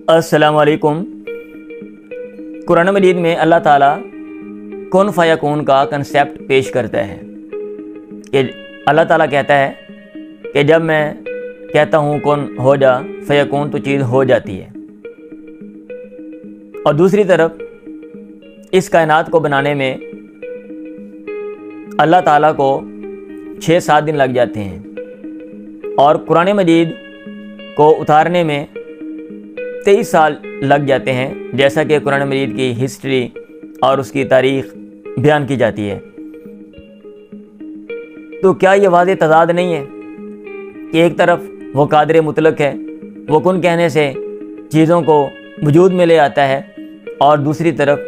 السلام علیکم۔ قرآن مجید میں اللہ تعالیٰ کن فیکون کا کنسیپٹ پیش کرتا ہے کہ اللہ تعالیٰ کہتا ہے کہ جب میں کہتا ہوں کن ہو جا فیکون تو چیز ہو جاتی ہے، اور دوسری طرف اس کائنات کو بنانے میں اللہ تعالیٰ کو 6-7 دن لگ جاتے ہیں، اور قرآن مجید کو اتارنے میں 23 سال لگ جاتے ہیں، جیسا کہ قرآن مجید کی ہسٹری اور اس کی تاریخ بیان کی جاتی ہے۔ تو کیا یہ واضح تضاد نہیں ہے کہ ایک طرف وہ قادر مطلق ہے، وہ کن کہنے سے چیزوں کو وجود میں لے آتا ہے، اور دوسری طرف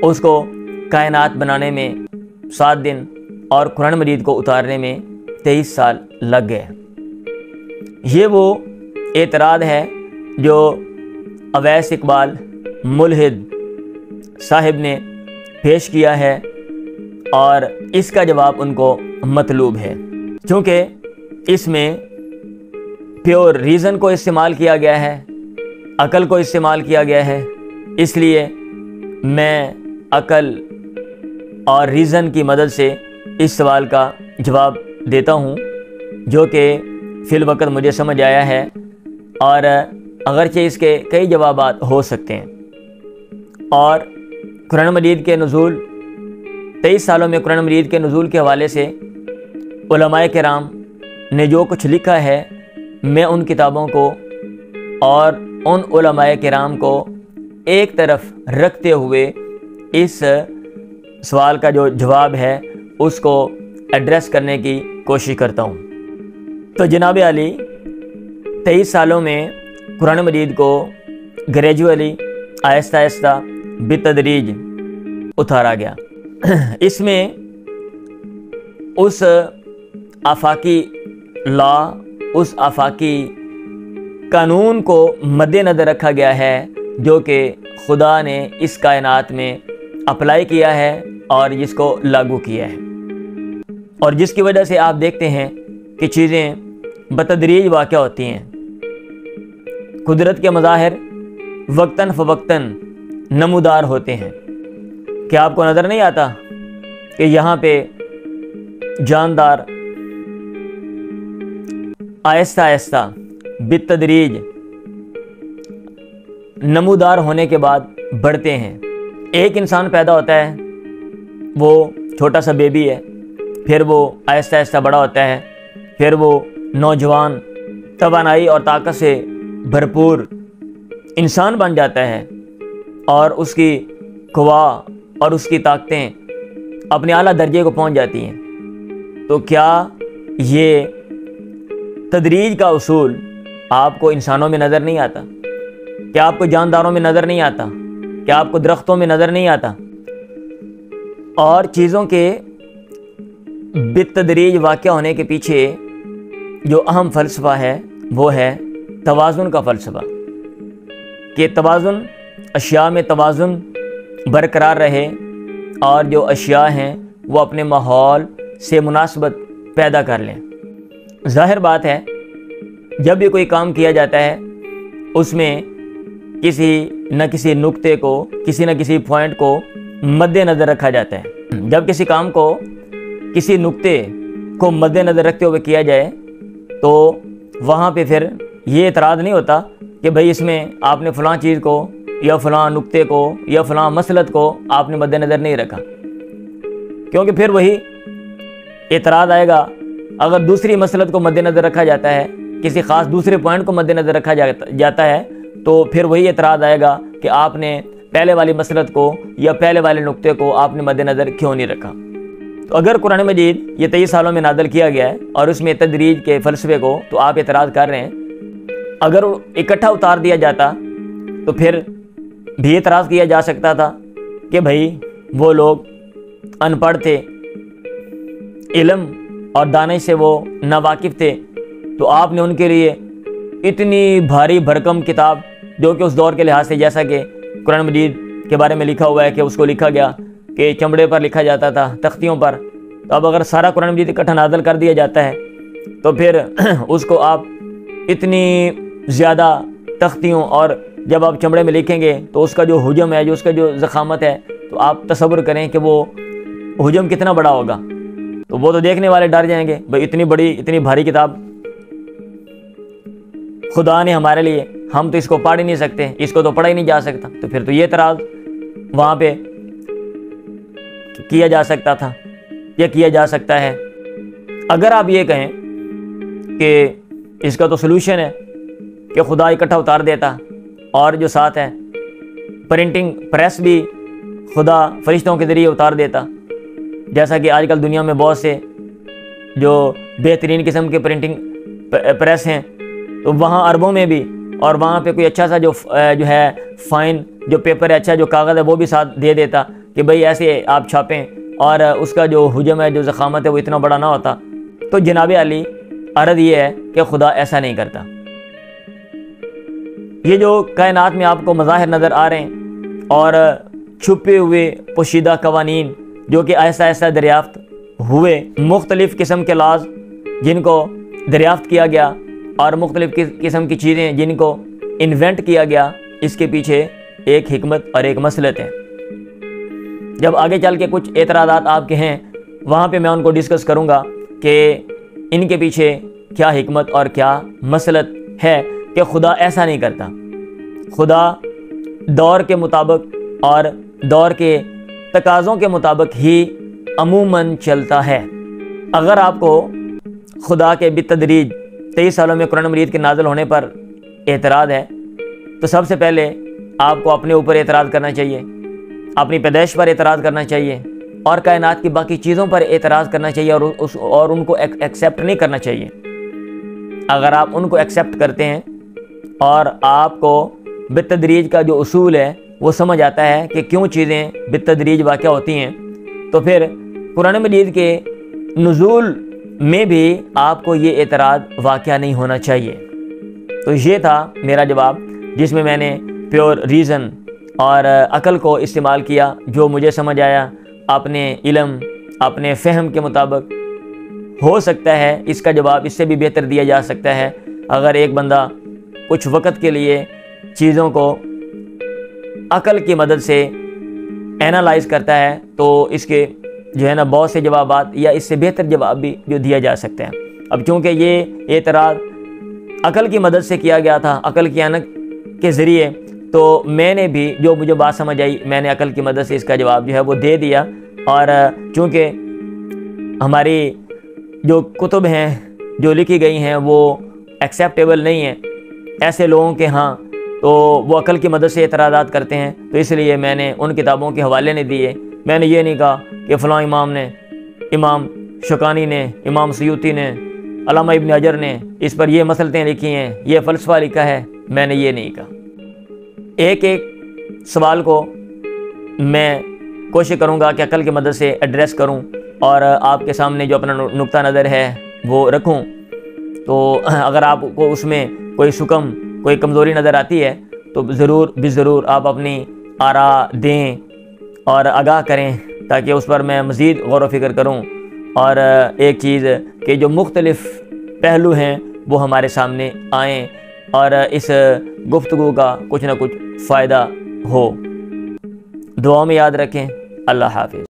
اس کو کائنات بنانے میں 7 دن اور قرآن مجید کو اتارنے میں 23 سال لگ گئے۔ یہ وہ اعتراض ہے جو اویس اقبال ملحد صاحب نے پیش کیا ہے، اور اس کا جواب ان کو مطلوب ہے، چونکہ اس میں پیور ریزن کو استعمال کیا گیا ہے، عقل کو استعمال کیا گیا ہے۔ اس لیے میں عقل اور ریزن کی مدد سے اس سوال کا جواب دیتا ہوں، جو کہ فی الوقت مجھے سمجھ آیا ہے، اور اگرچہ اس کے کئی جوابات ہو سکتے ہیں۔ اور قرآن مجید کے نزول 23 سالوں میں قرآن مجید کے نزول کے حوالے سے علماء کرام نے جو کچھ لکھا ہے، میں ان کتابوں کو اور ان علماء کرام کو ایک طرف رکھتے ہوئے اس سوال کا جو جواب ہے اس کو ایڈریس کرنے کی کوشش کرتا ہوں۔ تو جناب علی 23 سالوں میں قرآن مجید کو گریجولی آہستہ آہستہ بتدریج اتارا گیا۔ اس میں اس آفاقی لا، اس آفاقی قانون کو مد نظر رکھا گیا ہے جو کہ خدا نے اس کائنات میں اپلائی کیا ہے اور جس کو لاگو کیا ہے، اور جس کی وجہ سے آپ دیکھتے ہیں کہ چیزیں بتدریج واقع ہوتی ہیں۔ قدرت کے مظاہر وقتاً فوقتاً نمودار ہوتے ہیں۔ کیا آپ کو نظر نہیں آتا کہ یہاں پہ جاندار آہستہ آہستہ بالتدریج نمودار ہونے کے بعد بڑھتے ہیں؟ ایک انسان پیدا ہوتا ہے، وہ چھوٹا سا بیبی ہے، پھر وہ آہستہ آہستہ بڑا ہوتا ہے، پھر وہ نوجوان توانائی اور طاقت سے بھرپور انسان بن جاتا ہے، اور اس کی قوا اور اس کی طاقتیں اپنے اعلیٰ درجے کو پہنچ جاتی ہیں۔ تو کیا یہ تدریج کا اصول آپ کو انسانوں میں نظر نہیں آتا؟ کیا آپ کو جانداروں میں نظر نہیں آتا؟ کیا آپ کو درختوں میں نظر نہیں آتا؟ اور چیزوں کے بالتدریج واقع ہونے کے پیچھے جو اہم فلسفہ ہے وہ ہے توازن کا فلسفہ، کہ توازن، اشیاء میں توازن برقرار رہے، اور جو اشیاء ہیں وہ اپنے ماحول سے مناسبت پیدا کر لیں۔ ظاہر بات ہے جب بھی کوئی کام کیا جاتا ہے اس میں کسی نہ کسی نقطے کو، کسی نہ کسی پوائنٹ کو مد نظر رکھا جاتا ہے۔ جب کسی کام کو کسی نقطے کو مد نظر رکھتے ہوئے کیا جائے تو وہاں پہ پھر یہ اعتراض نہیں ہوتا کہ بھئی اس میں آپ نے فلاں چیز کو یا فلاں نقطے کو یا فلاں مسلط کو آپ نے مد نظر نہیں رکھا، کیونکہ پھر وہی اعتراض آئے گا اگر دوسری مسلط کو مد نظر رکھا جاتا ہے، کسی خاص دوسرے پوائنٹ کو مد نظر رکھا جاتا ہے، تو پھر وہی اعتراض آئے گا کہ آپ نے پہلے والی مسلط کو یا پہلے والے نقطے کو آپ نے مد نظر کیوں نہیں رکھا۔ تو اگر قرآن مجید یہ 23 سالوں میں نازل کیا گیا ہے اور اس میں تدریج کے فلسفے کو تو آپ اعتراض کر رہے ہیں، اگر اکٹھا اتار دیا جاتا تو پھر بھی اعتراض کیا جا سکتا تھا کہ بھائی وہ لوگ ان پڑھ تھے، علم اور دانش سے وہ ناواقف تھے، تو آپ نے ان کے لیے اتنی بھاری بھرکم کتاب، جو کہ اس دور کے لحاظ سے، جیسا کہ قرآن مجید کے بارے میں لکھا ہوا ہے کہ اس کو لکھا گیا کہ چمڑے پر لکھا جاتا تھا، تختیوں پر، تو اب اگر سارا قرآن مجید اکٹھا نازل کر دیا جاتا ہے تو پھر اس کو آپ اتنی زیادہ تختیوں اور جب آپ چمڑے میں لکھیں گے تو اس کا جو حجم ہے، جو اس کا جو ضخامت ہے، تو آپ تصور کریں کہ وہ حجم کتنا بڑا ہوگا. تو وہ تو دیکھنے والے ڈر جائیں گے، بھئی اتنی بڑی اتنی بھاری کتاب خدا نے ہمارے لیے، ہم تو اس کو پڑھ ہی نہیں سکتے، اس کو تو پڑھا ہی نہیں جا سکتا. تو پھر تو یہ اعتراض وہاں پہ کیا جا سکتا تھا یا کیا جا سکتا ہے. اگر آپ یہ کہیں کہ اس کا تو سلوشن ہے کہ خدا اکٹھا اتار دیتا، اور جو ساتھ ہے پرنٹنگ پریس بھی خدا فرشتوں کے ذریعے اتار دیتا، جیسا کہ آج کل دنیا میں بہت سے جو بہترین قسم کے پرنٹنگ پریس ہیں، تو وہاں عربوں میں بھی، اور وہاں پہ کوئی اچھا سا جو ہے فائن جو پیپر ہے، اچھا جو کاغذ ہے، وہ بھی ساتھ دے دیتا کہ بھئی ایسے آپ چھاپیں، اور اس کا جو حجم ہے، جو ضخامت ہے، وہ اتنا بڑا نہ ہوتا. تو جناب علی عرض یہ ہے کہ خدا ایسا نہیں کرتا. یہ جو کائنات میں آپ کو مظاہر نظر آ رہے ہیں اور چھپے ہوئے پوشیدہ قوانین جو کہ آہستہ آہستہ دریافت ہوئے، مختلف قسم کے لاز جن کو دریافت کیا گیا، اور مختلف قسم کی چیزیں جن کو انوینٹ کیا گیا، اس کے پیچھے ایک حکمت اور ایک مصلحت ہے. جب آگے چل کے کچھ اعتراضات آپ کے ہیں، وہاں پہ میں ان کو ڈسکس کروں گا کہ ان کے پیچھے کیا حکمت اور کیا مصلحت ہے کہ خدا ایسا نہیں کرتا. خدا دور کے مطابق اور دور کے تقاضوں کے مطابق ہی عموماً چلتا ہے. اگر آپ کو خدا کے بالتدریج 23 سالوں میں قرآن مجید کے نازل ہونے پر اعتراض ہے، تو سب سے پہلے آپ کو اپنے اوپر اعتراض کرنا چاہیے، اپنی پیدائش پر اعتراض کرنا چاہیے، اور کائنات کی باقی چیزوں پر اعتراض کرنا چاہیے، اور ان کو ایکسیپٹ نہیں کرنا چاہیے. اگر آپ ان کو ایکسیپٹ کرتے ہیں اور آپ کو بالتدریج کا جو اصول ہے وہ سمجھ آتا ہے کہ کیوں چیزیں بالتدریج واقع ہوتی ہیں، تو پھر قرآن مجید کے نزول میں بھی آپ کو یہ اعتراض واقع نہیں ہونا چاہیے. تو یہ تھا میرا جواب، جس میں نے پیور ریزن اور عقل کو استعمال کیا، جو مجھے سمجھ آیا اپنے علم اپنے فہم کے مطابق. ہو سکتا ہے اس کا جواب اس سے بھی بہتر دیا جا سکتا ہے اگر ایک بندہ کچھ وقت کے لیے چیزوں کو عقل کی مدد سے اینالائز کرتا ہے، تو اس کے جو ہے نا بہت سے جوابات یا اس سے بہتر جواب بھی جو دیا جا سکتے ہیں. اب چونکہ یہ اعتراض عقل کی مدد سے کیا گیا تھا، عقل کی آنکھ کے ذریعے، تو میں نے بھی جو مجھے بات سمجھ آئی، میں نے عقل کی مدد سے اس کا جواب جو ہے وہ دے دیا. اور چونکہ ہماری جو کتب ہیں جو لکھی گئی ہیں وہ ایکسیپٹیبل نہیں ہیں ایسے لوگوں کے ہاں، تو وہ عقل کی مدد سے اعتراضات کرتے ہیں، تو اس لیے میں نے ان کتابوں کے حوالے نہیں دیے. میں نے یہ نہیں کہا کہ فلاں امام نے، امام شوکانی نے، امام سیوطی نے، علامہ ابن حجر نے اس پر یہ مصلحتیں لکھی ہیں، یہ فلسفہ لکھا ہے. میں نے یہ نہیں کہا. ایک ایک سوال کو میں کوشش کروں گا کہ عقل کی مدد سے ایڈریس کروں اور آپ کے سامنے جو اپنا نقطہ نظر ہے وہ رکھوں. تو اگر آپ کو اس میں کوئی شکم، کوئی کمزوری نظر آتی ہے تو ضرور ضرور آپ اپنی آراء دیں اور آگاہ کریں، تاکہ اس پر میں مزید غور و فکر کروں، اور ایک چیز کہ جو مختلف پہلو ہیں وہ ہمارے سامنے آئیں اور اس گفتگو کا کچھ نہ کچھ فائدہ ہو. دعاؤں میں یاد رکھیں. اللہ حافظ.